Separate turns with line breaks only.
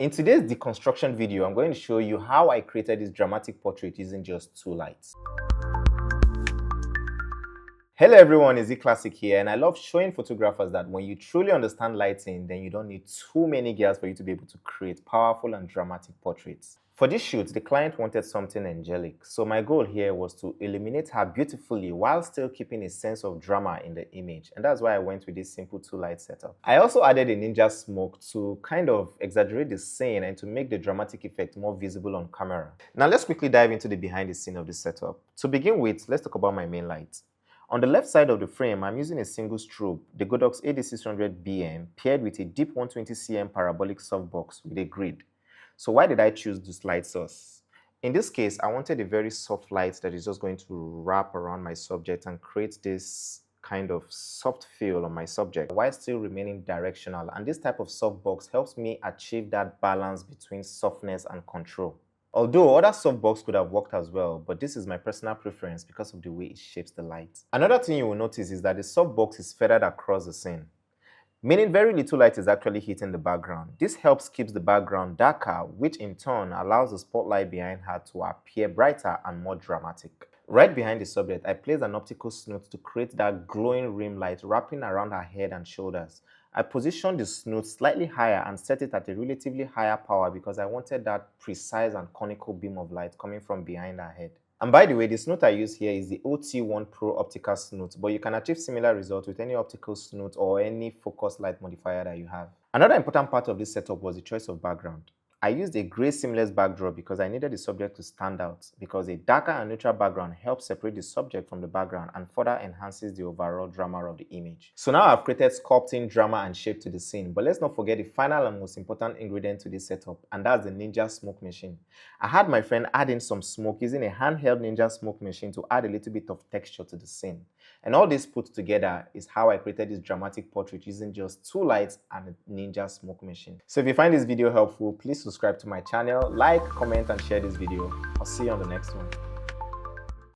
In today's deconstruction video, I'm going to show you how I created this dramatic portrait using just two lights. Hello everyone, Izzy Classic here, and I love showing photographers that when you truly understand lighting, then you don't need too many gears for you to be able to create powerful and dramatic portraits. For this shoot, the client wanted something angelic, so my goal here was to illuminate her beautifully while still keeping a sense of drama in the image, and that's why I went with this simple two light setup. I also added a ninja smoke to kind of exaggerate the scene and to make the dramatic effect more visible on camera. Now let's quickly dive into the behind the scene of this setup. To begin with, let's talk about my main light. On the left side of the frame, I'm using a single strobe, the Godox AD600BM, paired with a deep 120cm parabolic softbox with a grid. So why did I choose this light source? In this case, I wanted a very soft light that is just going to wrap around my subject and create this kind of soft feel on my subject while still remaining directional. And this type of softbox helps me achieve that balance between softness and control. Although other softbox could have worked as well, but this is my personal preference because of the way it shapes the light. Another thing you will notice is that the softbox is feathered across the scene, meaning very little light is actually hitting the background. This helps keep the background darker, which in turn allows the spotlight behind her to appear brighter and more dramatic. Right behind the subject, I placed an optical snoot to create that glowing rim light wrapping around her head and shoulders. I positioned the snoot slightly higher and set it at a relatively higher power because I wanted that precise and conical beam of light coming from behind her head. And by the way, the snoot I use here is the OT1 Pro optical snoot, but you can achieve similar results with any optical snoot or any focus light modifier that you have. Another important part of this setup was the choice of background. I used a grey seamless backdrop because I needed the subject to stand out, because a darker and neutral background helps separate the subject from the background and further enhances the overall drama of the image. So now I've created sculpting, drama and shape to the scene, but let's not forget the final and most important ingredient to this setup, and that's the ninja smoke machine. I had my friend add in some smoke using a handheld ninja smoke machine to add a little bit of texture to the scene. And all this put together is how I created this dramatic portrait using just two lights and a ninja smoke machine. So if you find this video helpful, please subscribe to my channel, like, comment and share this video. I'll see you on the next one.